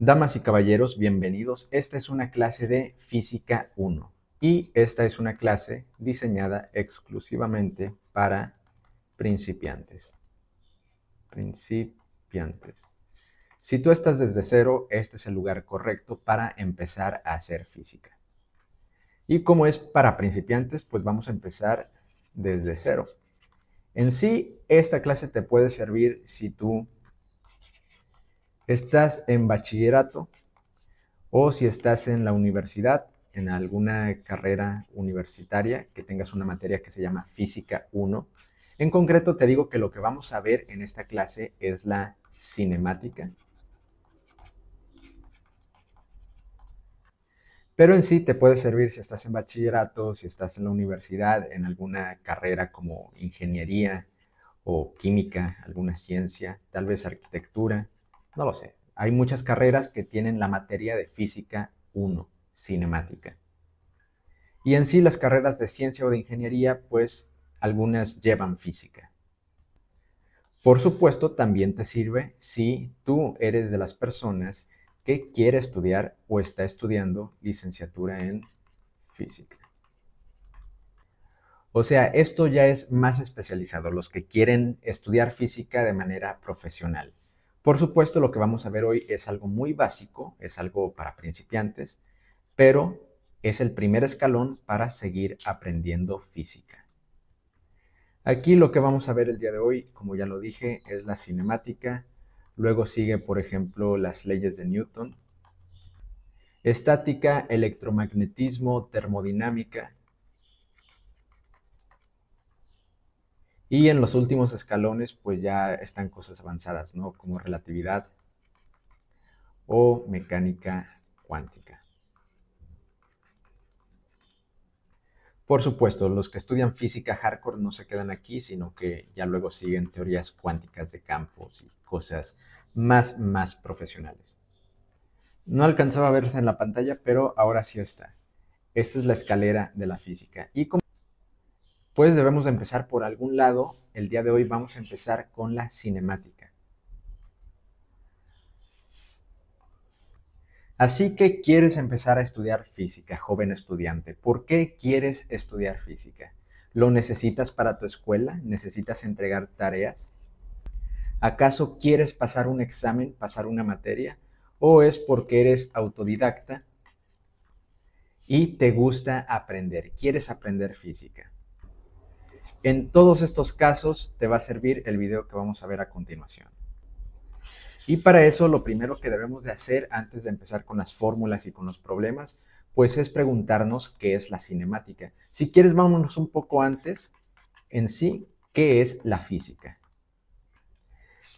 Damas y caballeros, bienvenidos. Esta es una clase de Física 1 y esta es una clase diseñada exclusivamente para principiantes. Si tú estás desde cero, este es el lugar correcto para empezar a hacer física. Y como es para principiantes, pues vamos a empezar desde cero. En sí, esta clase te puede servir si tú estás en bachillerato o si estás en la universidad, en alguna carrera universitaria, que tengas una materia que se llama Física 1. En concreto, te digo que lo que vamos a ver en esta clase es la cinemática. Pero en sí te puede servir si estás en bachillerato, si estás en la universidad, en alguna carrera como ingeniería o química, alguna ciencia, tal vez arquitectura, no lo sé. Hay muchas carreras que tienen la materia de Física 1, cinemática. Y en sí las carreras de ciencia o de ingeniería, pues algunas llevan física. Por supuesto, también te sirve si tú eres de las personas que quiere estudiar o está estudiando licenciatura en física. O sea, esto ya es más especializado, los que quieren estudiar física de manera profesional. Por supuesto, lo que vamos a ver hoy es algo muy básico, es algo para principiantes, pero es el primer escalón para seguir aprendiendo física. Aquí lo que vamos a ver el día de hoy, como ya lo dije, es la cinemática. Luego sigue, por ejemplo, las leyes de Newton, estática, electromagnetismo, termodinámica. Y en los últimos escalones, pues ya están cosas avanzadas, ¿no? Como relatividad o mecánica cuántica. Por supuesto, los que estudian física hardcore no se quedan aquí, sino que ya luego siguen teorías cuánticas de campos y cosas más profesionales. No alcanzaba a verse en la pantalla, pero ahora sí está. Esta es la escalera de la física. Y como pues debemos de empezar por algún lado. El día de hoy vamos a empezar con la cinemática. Así que quieres empezar a estudiar física, joven estudiante. ¿Por qué quieres estudiar física? ¿Lo necesitas para tu escuela? ¿Necesitas entregar tareas? ¿Acaso quieres pasar un examen, pasar una materia? ¿O es porque eres autodidacta y te gusta aprender? ¿Quieres aprender física? En todos estos casos te va a servir el video que vamos a ver a continuación. Y para eso lo primero que debemos de hacer antes de empezar con las fórmulas y con los problemas, pues es preguntarnos qué es la cinemática. Si quieres, vámonos un poco antes en sí, ¿qué es la física?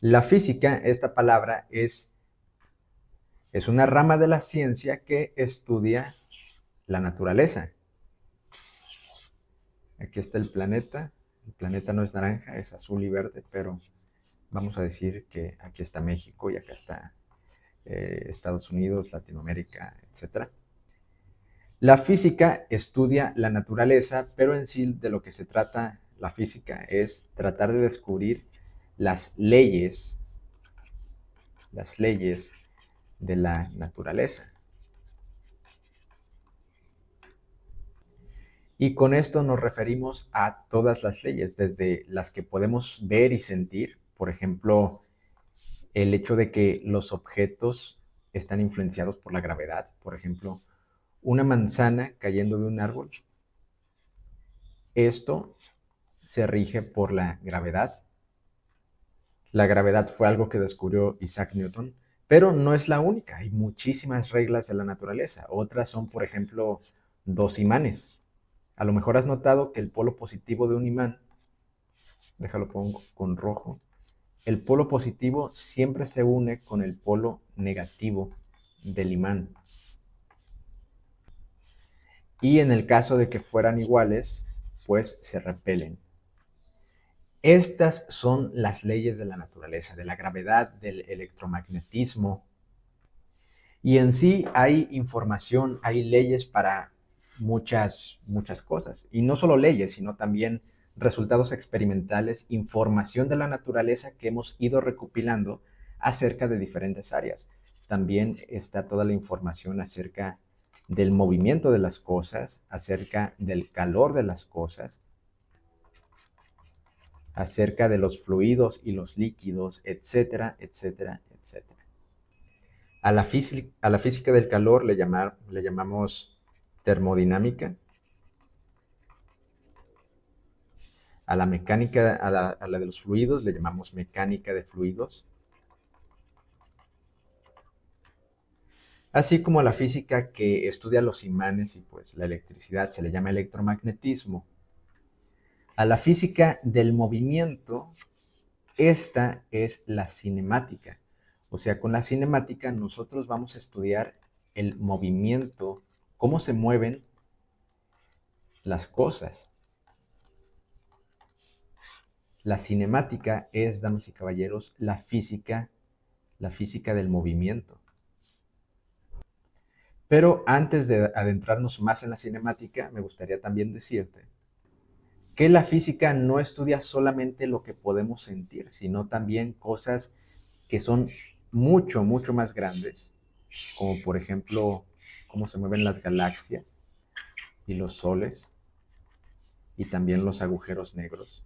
La física, esta palabra, es una rama de la ciencia que estudia la naturaleza. Aquí está el planeta. El planeta no es naranja, es azul y verde, pero vamos a decir que aquí está México y acá está Estados Unidos, Latinoamérica, etc. La física estudia la naturaleza, pero en sí de lo que se trata la física es tratar de descubrir las leyes de la naturaleza. Y con esto nos referimos a todas las leyes, desde las que podemos ver y sentir, por ejemplo, el hecho de que los objetos están influenciados por la gravedad. Por ejemplo, una manzana cayendo de un árbol, esto se rige por la gravedad. La gravedad fue algo que descubrió Isaac Newton, pero no es la única. Hay muchísimas reglas de la naturaleza. Otras son, por ejemplo, dos imanes. A lo mejor has notado que el polo positivo de un imán, déjalo pongo con rojo, el polo positivo siempre se une con el polo negativo del imán. Y en el caso de que fueran iguales, pues se repelen. Estas son las leyes de la naturaleza, de la gravedad, del electromagnetismo. Y en sí hay información, hay leyes para muchas cosas. Y no solo leyes, sino también resultados experimentales, información de la naturaleza que hemos ido recopilando acerca de diferentes áreas. también está toda la información acerca del movimiento de las cosas, acerca del calor de las cosas, acerca de los fluidos y los líquidos, etcétera, etcétera, etcétera. A la física del calor le llamamos termodinámica. A la mecánica, a la de los fluidos le llamamos mecánica de fluidos. Así como a la física que estudia los imanes y pues la electricidad se le llama electromagnetismo. A la física del movimiento, esta es la cinemática. O sea, con la cinemática nosotros vamos a estudiar el movimiento, cómo se mueven las cosas. La cinemática es, damas y caballeros, la física del movimiento. Pero antes de adentrarnos más en la cinemática, me gustaría también decirte que la física no estudia solamente lo que podemos sentir, sino también cosas que son mucho, mucho más grandes, como por ejemplo cómo se mueven las galaxias y los soles y también los agujeros negros.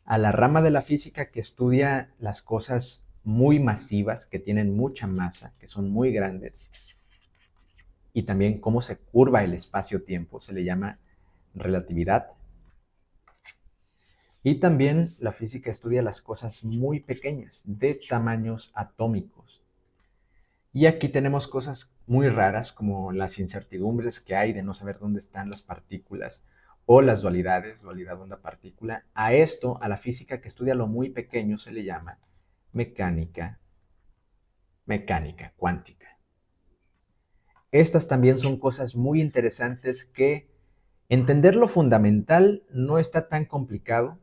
A la rama de la física que estudia las cosas muy masivas, que tienen mucha masa, que son muy grandes, y también cómo se curva el espacio-tiempo, se le llama relatividad. Y también la física estudia las cosas muy pequeñas, de tamaños atómicos. Y aquí tenemos cosas muy raras como las incertidumbres que hay de no saber dónde están las partículas o las dualidades, dualidad onda-partícula. A esto, a la física que estudia lo muy pequeño, se le llama mecánica cuántica. Estas también son cosas muy interesantes que entender lo fundamental no está tan complicado.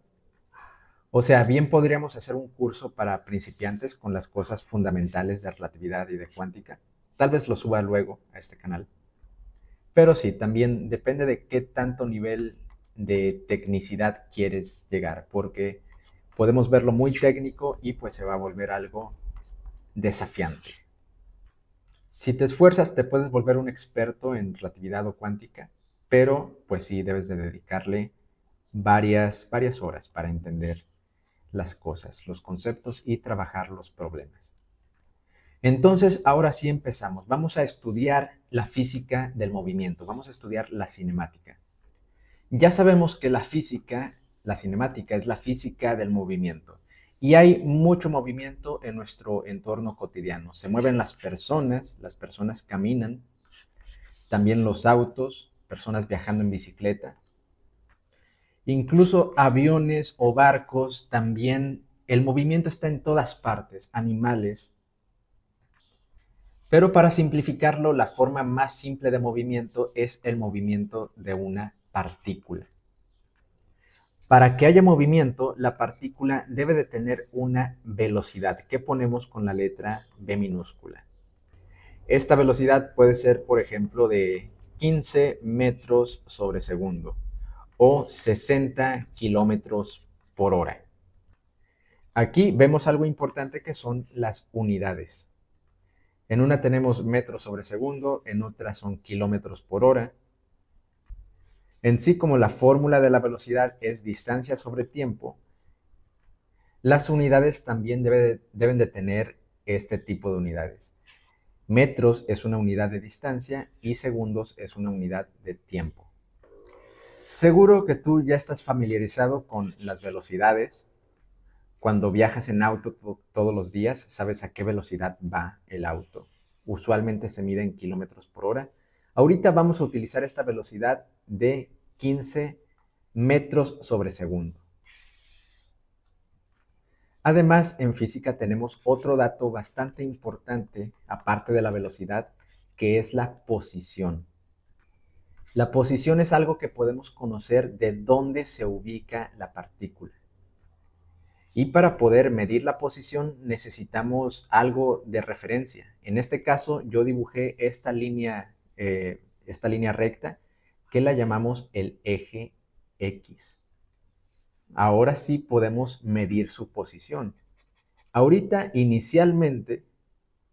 O sea, bien podríamos hacer un curso para principiantes con las cosas fundamentales de relatividad y de cuántica. Tal vez lo suba luego a este canal. Pero sí, también depende de qué tanto nivel de tecnicidad quieres llegar, porque podemos verlo muy técnico y pues se va a volver algo desafiante. Si te esfuerzas, te puedes volver un experto en relatividad o cuántica, pero pues sí, debes de dedicarle varias horas para entender las cosas, los conceptos y trabajar los problemas. Entonces, ahora sí empezamos. Vamos a estudiar la física del movimiento, vamos a estudiar la cinemática. Ya sabemos que la cinemática es la física del movimiento. Y hay mucho movimiento en nuestro entorno cotidiano. Se mueven las personas caminan, también los autos, personas viajando en bicicleta, incluso aviones o barcos, también el movimiento está en todas partes, animales. Pero para simplificarlo, la forma más simple de movimiento es el movimiento de una partícula. Para que haya movimiento, la partícula debe de tener una velocidad que ponemos con la letra B minúscula. Esta velocidad puede ser, por ejemplo, de 15 metros sobre segundo o 60 kilómetros por hora. Aquí vemos algo importante que son las unidades. En una tenemos metros sobre segundo, en otra son kilómetros por hora. En sí, como la fórmula de la velocidad es distancia sobre tiempo, las unidades también deben de tener este tipo de unidades. Metros es una unidad de distancia y segundos es una unidad de tiempo. Seguro que tú ya estás familiarizado con las velocidades. Cuando viajas en auto todos los días, sabes a qué velocidad va el auto. Usualmente se mide en kilómetros por hora. Ahorita vamos a utilizar esta velocidad de 15 metros sobre segundo. Además, en física tenemos otro dato bastante importante, aparte de la velocidad, que es la posición. La posición es algo que podemos conocer de dónde se ubica la partícula. Y para poder medir la posición necesitamos algo de referencia. En este caso yo dibujé esta línea recta que la llamamos el eje X. ahora sí podemos medir su posición. Ahorita, inicialmente,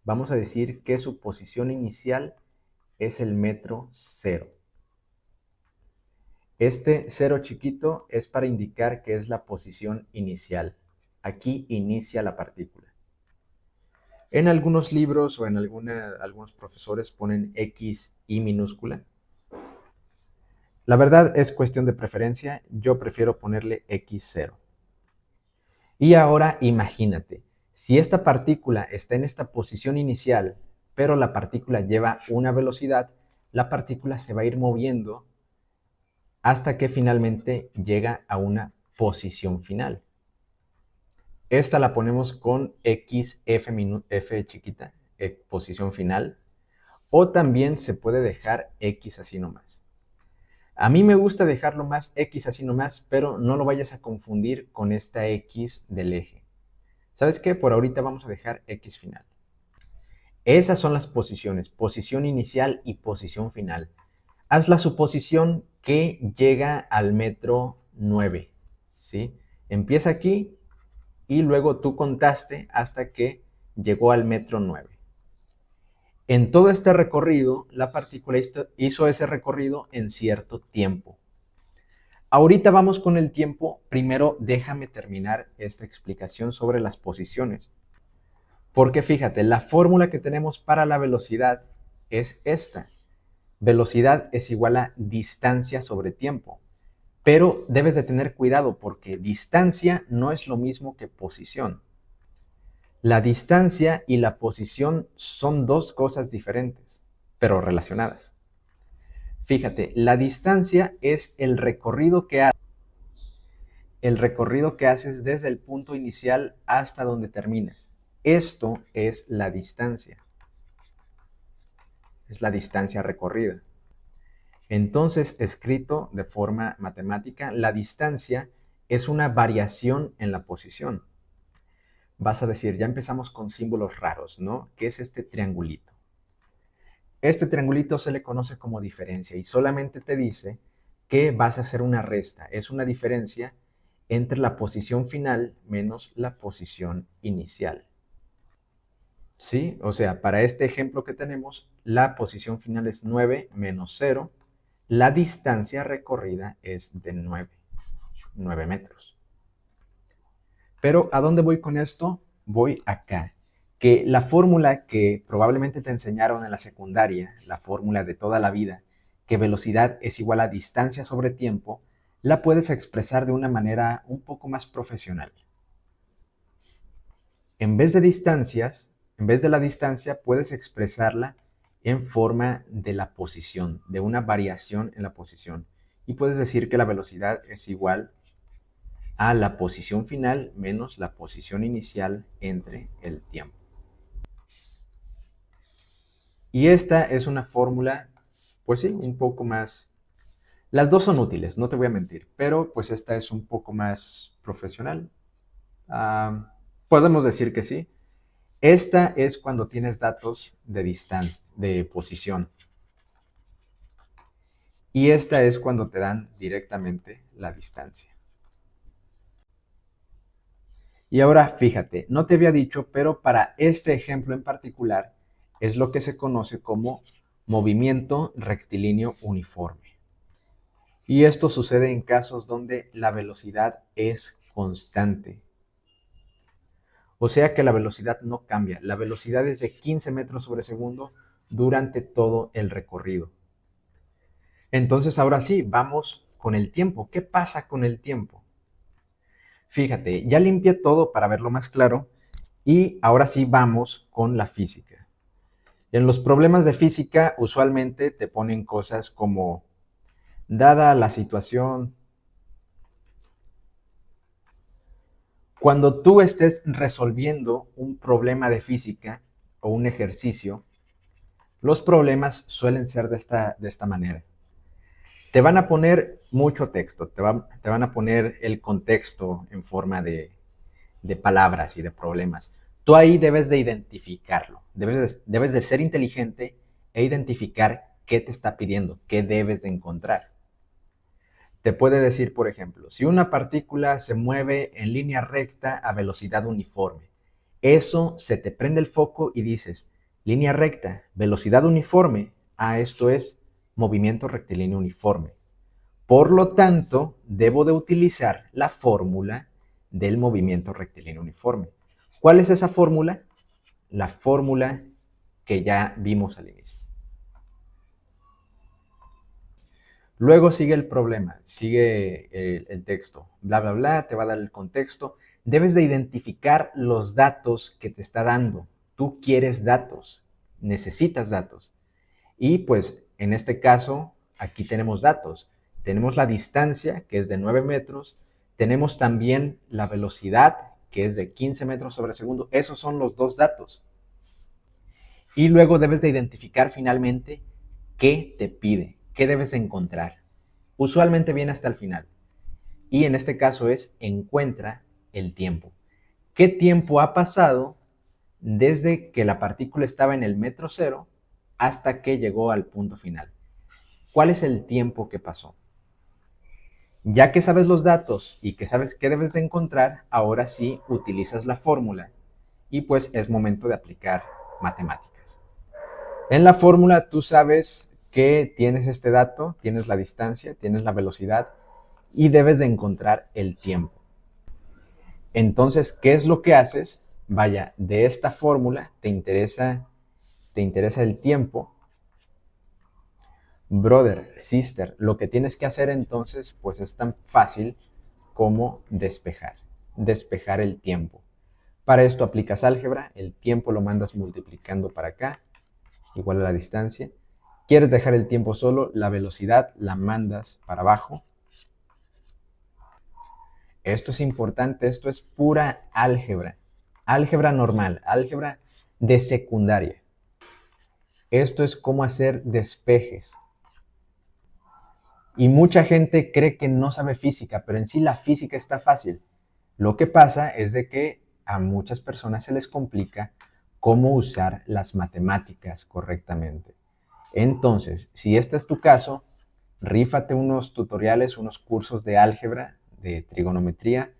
vamos a decir que su posición inicial es el metro cero. Este cero chiquito es para indicar que es la posición inicial. Aquí inicia la partícula. En algunos libros o en algunos profesores ponen X y minúscula. La verdad es cuestión de preferencia, yo prefiero ponerle X0. Y ahora imagínate, si esta partícula está en esta posición inicial, pero la partícula lleva una velocidad, la partícula se va a ir moviendo hasta que finalmente llega a una posición final. Esta la ponemos con F chiquita, posición final, o también se puede dejar X así nomás. A mí me gusta dejarlo más X así nomás, pero no lo vayas a confundir con esta X del eje. ¿Sabes qué? Por ahorita vamos a dejar X final. Esas son las posiciones, posición inicial y posición final. Haz la suposición que llega al metro 9, ¿sí? Empieza aquí y luego tú contaste hasta que llegó al metro 9. En todo este recorrido, la partícula hizo ese recorrido en cierto tiempo. Ahorita vamos con el tiempo. Primero déjame terminar esta explicación sobre las posiciones. Porque fíjate, la fórmula que tenemos para la velocidad es esta. Velocidad es igual a distancia sobre tiempo. Pero debes de tener cuidado porque distancia no es lo mismo que posición. La distancia y la posición son dos cosas diferentes, pero relacionadas. Fíjate, la distancia es el recorrido que haces desde el punto inicial hasta donde terminas. Esto es la distancia. Es la distancia recorrida. Entonces, escrito de forma matemática, la distancia es una variación en la posición. Vas a decir, ya empezamos con símbolos raros, ¿no? ¿Qué es este triangulito? Este triangulito se le conoce como diferencia y solamente te dice que vas a hacer una resta. Es una diferencia entre la posición final menos la posición inicial. ¿Sí? O sea, para este ejemplo que tenemos, la posición final es 9 menos 0. La distancia recorrida es de 9 metros. Pero ¿a dónde voy con esto? Voy acá. Que la fórmula que probablemente te enseñaron en la secundaria, la fórmula de toda la vida, que velocidad es igual a distancia sobre tiempo, la puedes expresar de una manera un poco más profesional. En vez de la distancia, puedes expresarla en forma de la posición, de una variación en la posición. Y puedes decir que la velocidad es igual a la posición final menos la posición inicial entre el tiempo. Y esta es una fórmula, pues sí, un poco más. Las dos son útiles, no te voy a mentir, pero pues esta es un poco más profesional. Podemos decir que sí. Esta es cuando tienes datos de distancia, de posición. Y esta es cuando te dan directamente la distancia. Y ahora fíjate, no te había dicho, pero para este ejemplo en particular es lo que se conoce como movimiento rectilíneo uniforme. Y esto sucede en casos donde la velocidad es constante. O sea que la velocidad no cambia. La velocidad es de 15 metros sobre segundo durante todo el recorrido. Entonces ahora sí, vamos con el tiempo. ¿Qué pasa con el tiempo? Fíjate, ya limpié todo para verlo más claro y ahora sí vamos con la física. En los problemas de física usualmente te ponen cosas como, dada la situación, cuando tú estés resolviendo un problema de física o un ejercicio, los problemas suelen ser de esta manera. Te van a poner mucho texto, te van a poner el contexto en forma de palabras y de problemas. Tú ahí debes de identificarlo, debes de ser inteligente e identificar qué te está pidiendo, qué debes de encontrar. Te puede decir, por ejemplo, si una partícula se mueve en línea recta a velocidad uniforme, eso se te prende el foco y dices, línea recta, velocidad uniforme, esto es movimiento rectilíneo uniforme. Por lo tanto, debo de utilizar la fórmula del movimiento rectilíneo uniforme. ¿Cuál es esa fórmula? La fórmula que ya vimos al inicio. Luego sigue el problema, sigue el texto, bla, bla, bla, te va a dar el contexto. Debes de identificar los datos que te está dando. Tú quieres datos, necesitas datos. Y pues en este caso, aquí tenemos datos. Tenemos la distancia, que es de 9 metros. Tenemos también la velocidad, que es de 15 metros sobre segundo. Esos son los dos datos. Y luego debes de identificar finalmente qué te pide, qué debes de encontrar. Usualmente viene hasta el final. Y en este caso es encuentra el tiempo. ¿Qué tiempo ha pasado desde que la partícula estaba en el metro cero hasta que llegó al punto final? ¿Cuál es el tiempo que pasó? Ya que sabes los datos y que sabes qué debes de encontrar, ahora sí utilizas la fórmula y pues es momento de aplicar matemáticas. En la fórmula tú sabes que tienes este dato, tienes la distancia, tienes la velocidad y debes de encontrar el tiempo. Entonces, ¿qué es lo que haces? Vaya, de esta fórmula te interesa el tiempo. Brother, sister, lo que tienes que hacer entonces pues es tan fácil como despejar el tiempo. Para esto aplicas álgebra, el tiempo lo mandas multiplicando para acá, igual a la distancia. Quieres dejar el tiempo solo, la velocidad la mandas para abajo. Esto es importante, esto es pura álgebra. Álgebra normal, álgebra de secundaria. Esto es cómo hacer despejes. Y mucha gente cree que no sabe física, pero en sí la física está fácil. Lo que pasa es de que a muchas personas se les complica cómo usar las matemáticas correctamente. Entonces, si este es tu caso, rífate unos tutoriales, unos cursos de álgebra, de trigonometría,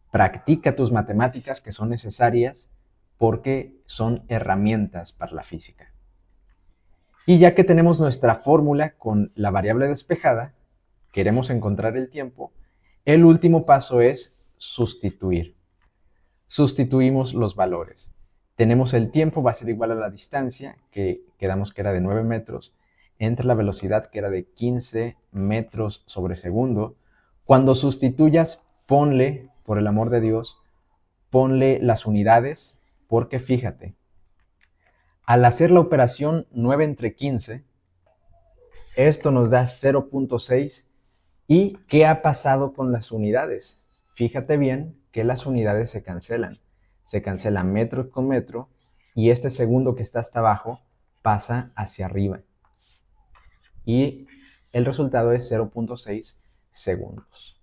practica tus matemáticas que son necesarias porque son herramientas para la física. Y ya que tenemos nuestra fórmula con la variable despejada, queremos encontrar el tiempo, el último paso es sustituir. Sustituimos los valores. Tenemos el tiempo, va a ser igual a la distancia, que quedamos que era de 9 metros, entre la velocidad, que era de 15 metros sobre segundo. Cuando sustituyas, ponle, por el amor de Dios, ponle las unidades, porque fíjate, al hacer la operación 9 entre 15, esto nos da 0.6. ¿Y qué ha pasado con las unidades? Fíjate bien que las unidades se cancelan. Se cancela metro con metro y este segundo que está hasta abajo pasa hacia arriba. Y el resultado es 0.6 segundos.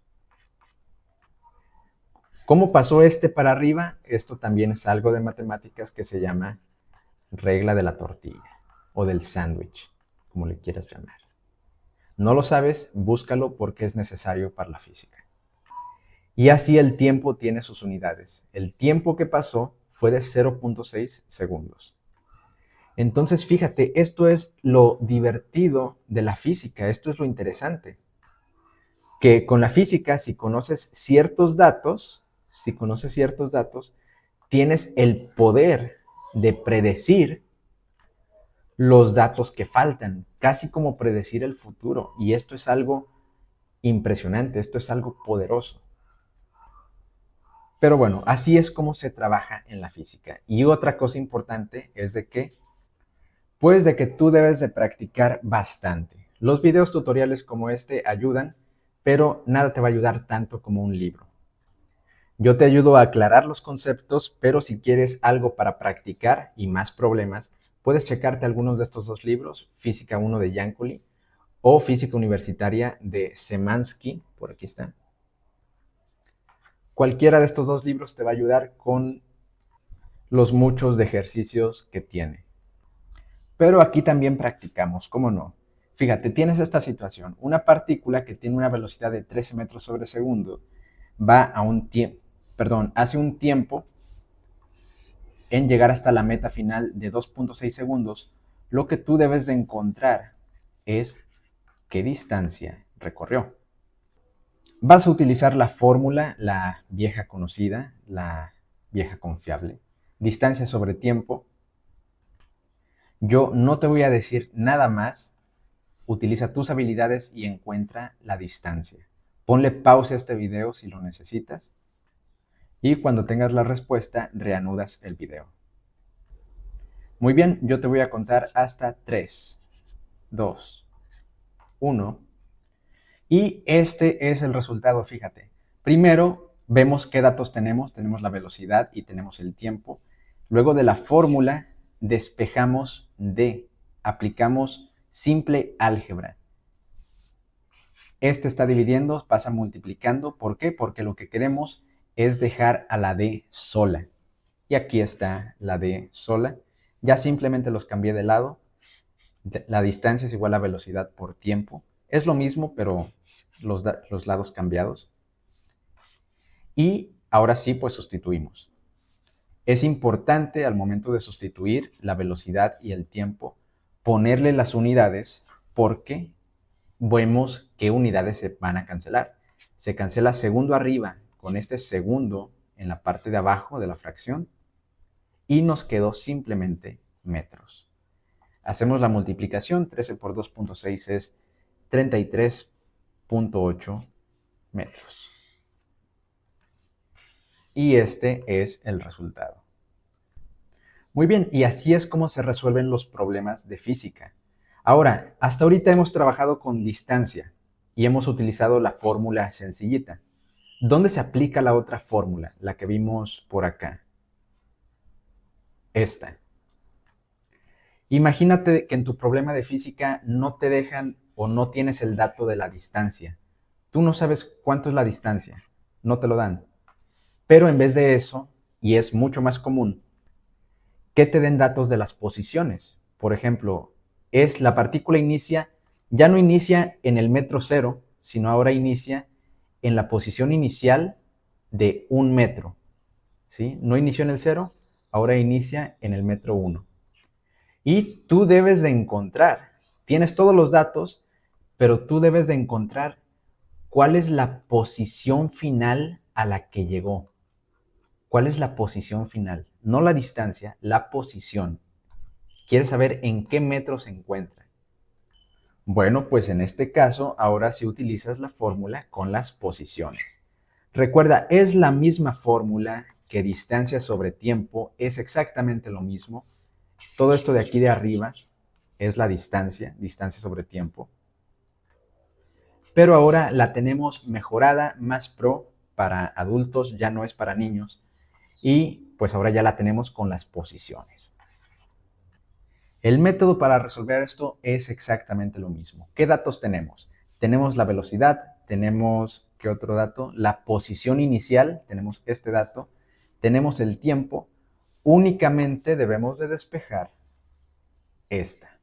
¿Cómo pasó este para arriba? Esto también es algo de matemáticas que se llama regla de la tortilla o del sándwich, como le quieras llamar. ¿No lo sabes? Búscalo porque es necesario para la física. Y así el tiempo tiene sus unidades. El tiempo que pasó fue de 0.6 segundos. Entonces, fíjate, esto es lo divertido de la física, esto es lo interesante. Que con la física, si conoces ciertos datos, tienes el poder de predecir los datos que faltan, casi como predecir el futuro. Y esto es algo impresionante, esto es algo poderoso. Pero bueno, así es como se trabaja en la física. Y otra cosa importante es de que tú debes de practicar bastante. Los videos tutoriales como este ayudan, pero nada te va a ayudar tanto como un libro. Yo te ayudo a aclarar los conceptos, pero si quieres algo para practicar y más problemas, puedes checarte algunos de estos dos libros, Física 1 de Yancoli o Física Universitaria de Semansky, por aquí está. Cualquiera de estos dos libros te va a ayudar con los muchos de ejercicios que tiene. Pero aquí también practicamos, ¿cómo no? Fíjate, tienes esta situación. Una partícula que tiene una velocidad de 13 metros sobre segundo va a hace un tiempo en llegar hasta la meta final de 2.6 segundos. Lo que tú debes de encontrar es qué distancia recorrió. Vas a utilizar la fórmula, la vieja conocida, la vieja confiable. Distancia sobre tiempo. Yo no te voy a decir nada más. Utiliza tus habilidades y encuentra la distancia. Ponle pausa a este video si lo necesitas. Y cuando tengas la respuesta, reanudas el video. Muy bien, yo te voy a contar hasta 3, 2, 1. Y este es el resultado, fíjate. Primero, vemos qué datos tenemos. Tenemos la velocidad y tenemos el tiempo. Luego de la fórmula, despejamos D. Aplicamos simple álgebra. Este está dividiendo, pasa multiplicando. ¿Por qué? Porque lo que queremos es dejar a la D sola. Y aquí está la D sola. Ya simplemente los cambié de lado. La distancia es igual a velocidad por tiempo. Es lo mismo, pero los lados cambiados. Y ahora sí, pues sustituimos. Es importante al momento de sustituir la velocidad y el tiempo ponerle las unidades porque vemos qué unidades se van a cancelar. Se cancela segundo arriba con este segundo en la parte de abajo de la fracción y nos quedó simplemente metros. Hacemos la multiplicación, 13 por 2.6 es 33.8 metros. Y este es el resultado. Muy bien, y así es como se resuelven los problemas de física. Ahora, hasta ahorita hemos trabajado con distancia y hemos utilizado la fórmula sencillita. ¿Dónde se aplica la otra fórmula, la que vimos por acá? Esta. Imagínate que en tu problema de física no te dejan o no tienes el dato de la distancia. Tú no sabes cuánto es la distancia, no te lo dan. Pero en vez de eso, y es mucho más común, que te den datos de las posiciones. Por ejemplo, la partícula ya no inicia en el metro cero, sino ahora inicia en la posición inicial de 1 metro. ¿Sí? No inició en el cero, ahora inicia en el metro 1. Y tú debes de encontrar, tienes todos los datos, pero tú debes de encontrar cuál es la posición final a la que llegó. ¿Cuál es la posición final? No la distancia, la posición. ¿Quieres saber en qué metro se encuentra? Bueno, pues en este caso, ahora sí utilizas la fórmula con las posiciones. Recuerda, es la misma fórmula que distancia sobre tiempo, es exactamente lo mismo. Todo esto de aquí de arriba es la distancia sobre tiempo. Pero ahora la tenemos mejorada, más pro para adultos, ya no es para niños. Y pues ahora ya la tenemos con las posiciones. El método para resolver esto es exactamente lo mismo. ¿Qué datos tenemos? Tenemos la velocidad, tenemos, ¿qué otro dato? La posición inicial, tenemos este dato, tenemos el tiempo. Únicamente debemos de despejar esta.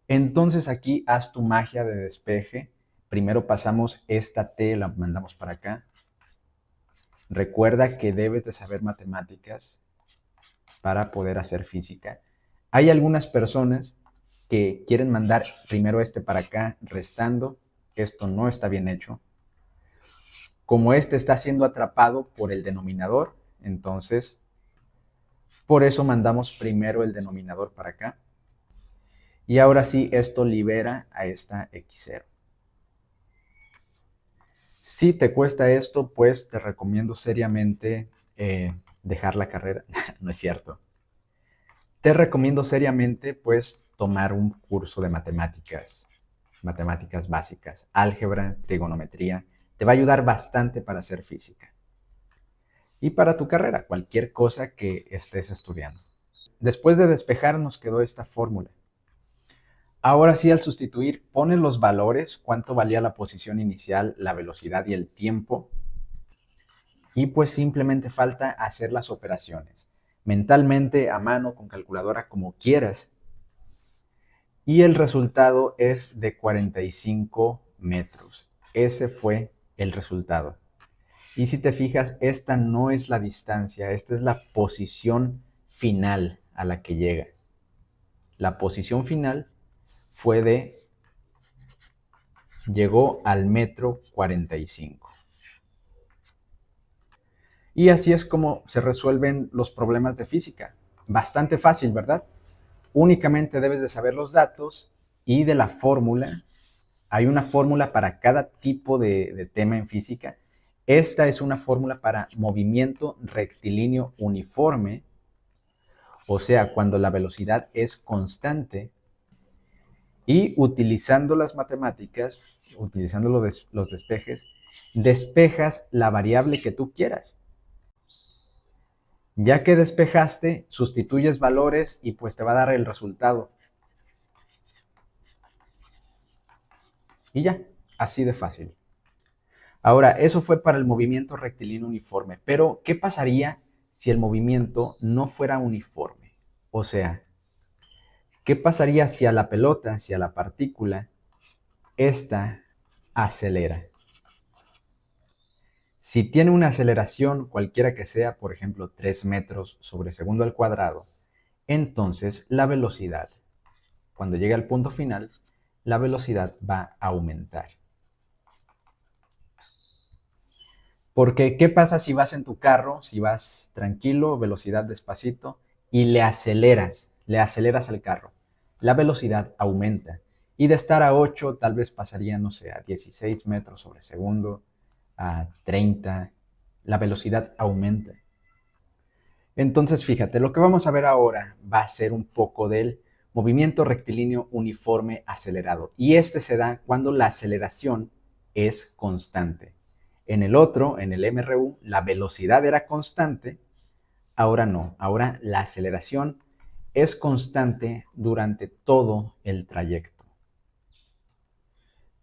Entonces aquí haz tu magia de despeje. Primero pasamos esta T, la mandamos para acá. Recuerda que debes de saber matemáticas para poder hacer física. Hay algunas personas que quieren mandar primero este para acá, restando. Esto no está bien hecho. Como este está siendo atrapado por el denominador, entonces, por eso mandamos primero el denominador para acá. Y ahora sí, esto libera a esta X0. Si te cuesta esto, pues te recomiendo seriamente dejar la carrera. No es cierto. Te recomiendo seriamente, pues, tomar un curso de matemáticas básicas, álgebra, trigonometría. Te va a ayudar bastante para hacer física. Y para tu carrera, cualquier cosa que estés estudiando. Después de despejar nos quedó esta fórmula. Ahora sí, al sustituir, pones los valores, cuánto valía la posición inicial, la velocidad y el tiempo. Y pues simplemente falta hacer las operaciones. Mentalmente, a mano, con calculadora, como quieras. y el resultado es de 45 metros. Ese fue el resultado. Y si te fijas, esta no es la distancia, esta es la posición final a la que llega. La posición final fue llegó al metro 45. Y así es como se resuelven los problemas de física. Bastante fácil, ¿verdad? Únicamente debes de saber los datos y de la fórmula. Hay una fórmula para cada tipo de tema en física. Esta es una fórmula para movimiento rectilíneo uniforme, o sea, cuando la velocidad es constante. Y utilizando las matemáticas, utilizando los despejes, despejas la variable que tú quieras. Ya que despejaste, sustituyes valores y pues te va a dar el resultado. Y ya, así de fácil. Ahora, eso fue para el movimiento rectilíneo uniforme, pero ¿qué pasaría si el movimiento no fuera uniforme? O sea, ¿qué pasaría si a la pelota, si a la partícula, esta acelera? Si tiene una aceleración, cualquiera que sea, por ejemplo, 3 metros sobre segundo al cuadrado, entonces la velocidad, cuando llegue al punto final, la velocidad va a aumentar. Porque, ¿qué pasa si vas en tu carro, si vas tranquilo, velocidad despacito, y le aceleras al carro? La velocidad aumenta. Y de estar a 8, tal vez pasaría, no sé, a 16 metros sobre segundo, a 30. La velocidad aumenta. Entonces, fíjate, lo que vamos a ver ahora va a ser un poco del movimiento rectilíneo uniforme acelerado. Y este se da cuando la aceleración es constante. En el otro, en el MRU, la velocidad era constante, ahora no. Ahora la aceleración es constante durante todo el trayecto.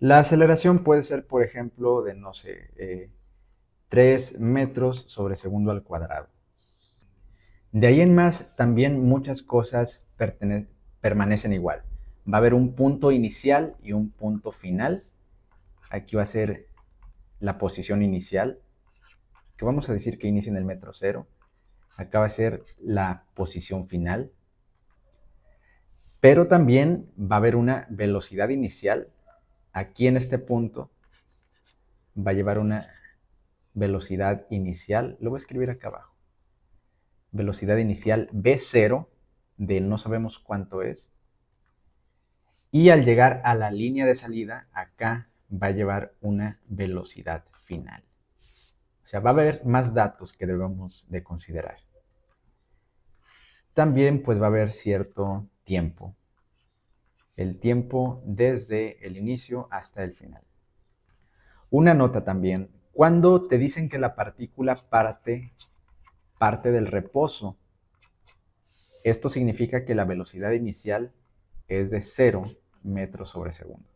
La aceleración puede ser, por ejemplo, de, no sé, 3 metros sobre segundo al cuadrado. De ahí en más, también muchas cosas permanecen igual. Va a haber un punto inicial y un punto final. Aquí va a ser la posición inicial, que vamos a decir que inicia en el metro cero. Acá va a ser la posición final. Pero también va a haber una velocidad inicial. Aquí en este punto va a llevar una velocidad inicial. Lo voy a escribir acá abajo. Velocidad inicial B0, de no sabemos cuánto es. Y al llegar a la línea de salida, acá va a llevar una velocidad final. O sea, va a haber más datos que debemos de considerar. También pues va a haber cierto tiempo. El tiempo desde el inicio hasta el final. Una nota también, cuando te dicen que la partícula parte del reposo, esto significa que la velocidad inicial es de 0 metros sobre segundo.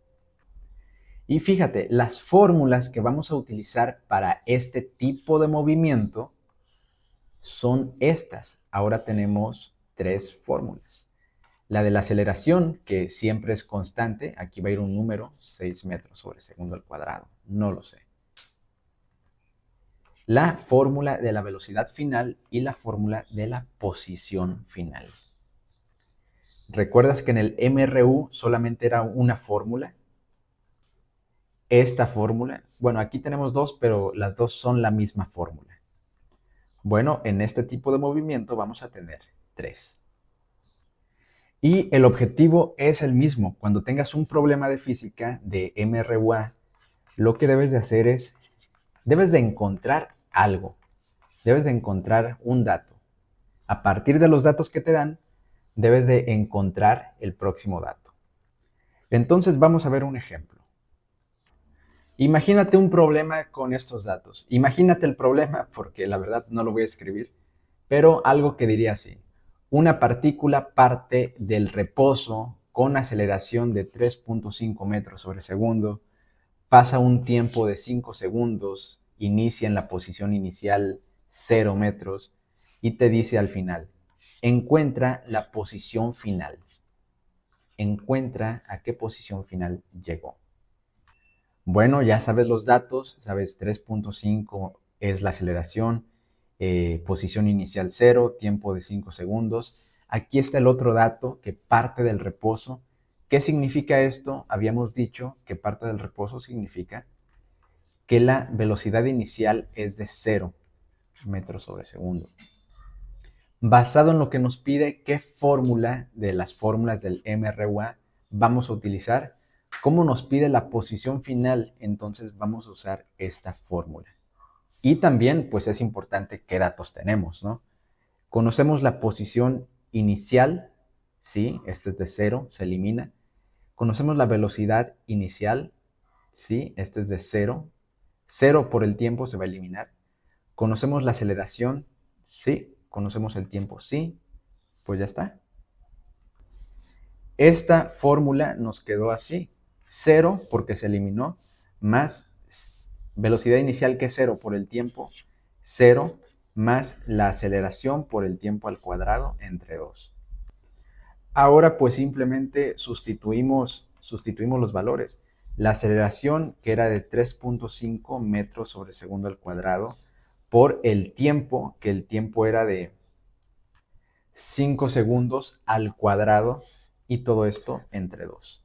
Y fíjate, las fórmulas que vamos a utilizar para este tipo de movimiento son estas. Ahora tenemos 3 fórmulas. La de la aceleración, que siempre es constante, aquí va a ir un número, 6 metros sobre segundo al cuadrado, no lo sé. La fórmula de la velocidad final y la fórmula de la posición final. ¿Recuerdas que en el MRU solamente era una fórmula? Esta fórmula, bueno, aquí tenemos 2, pero las 2 son la misma fórmula. Bueno, en este tipo de movimiento vamos a tener 3. Y el objetivo es el mismo. Cuando tengas un problema de física de MRUA, lo que debes de hacer es, debes de encontrar algo. Debes de encontrar un dato. A partir de los datos que te dan, debes de encontrar el próximo dato. Entonces vamos a ver un ejemplo. Imagínate un problema con estos datos. Imagínate el problema, porque la verdad no lo voy a escribir, pero algo que diría así. Una partícula parte del reposo con aceleración de 3.5 metros sobre segundo, pasa un tiempo de 5 segundos, inicia en la posición inicial 0 metros y te dice al final, encuentra la posición final. encuentra a qué posición final llegó. Bueno, ya sabes los datos, sabes 3.5 es la aceleración, posición inicial 0, tiempo de 5 segundos. Aquí está el otro dato que parte del reposo. ¿Qué significa esto? Habíamos dicho que parte del reposo significa que la velocidad inicial es de 0 metros sobre segundo. Basado en lo que nos pide, ¿qué fórmula de las fórmulas del MRUA vamos a utilizar? ¿Cómo nos pide la posición final? Entonces vamos a usar esta fórmula. Y también, pues es importante qué datos tenemos, ¿no? Conocemos la posición inicial, sí, este es de 0, se elimina. Conocemos la velocidad inicial, sí, este es de 0. 0 por el tiempo se va a eliminar. Conocemos la aceleración, sí. Conocemos el tiempo, sí. Pues ya está. Esta fórmula nos quedó así. 0 porque se eliminó, más velocidad inicial que es 0 por el tiempo, 0 más la aceleración por el tiempo al cuadrado entre 2. Ahora pues simplemente sustituimos los valores. La aceleración, que era de 3.5 metros sobre segundo al cuadrado, por el tiempo, que el tiempo era de 5 segundos al cuadrado, y todo esto entre 2.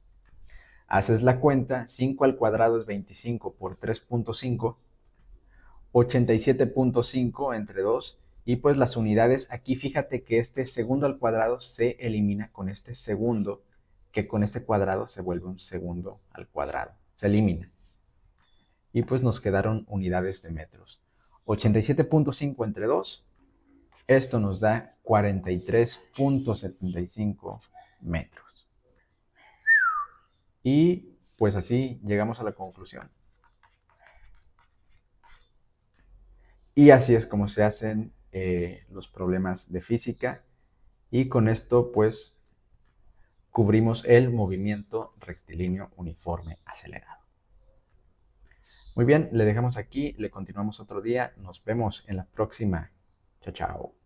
Haces la cuenta, 5 al cuadrado es 25 por 3.5, 87.5 entre 2, y pues las unidades, aquí fíjate que este segundo al cuadrado se elimina con este segundo, que con este cuadrado se vuelve un segundo al cuadrado, se elimina. Y pues nos quedaron unidades de metros. 87.5 entre 2, esto nos da 43.75 metros. Y pues así llegamos a la conclusión. Y así es como se hacen los problemas de física. Y con esto pues cubrimos el movimiento rectilíneo uniforme acelerado. Muy bien, le dejamos aquí, le continuamos otro día. Nos vemos en la próxima. Chao, chao.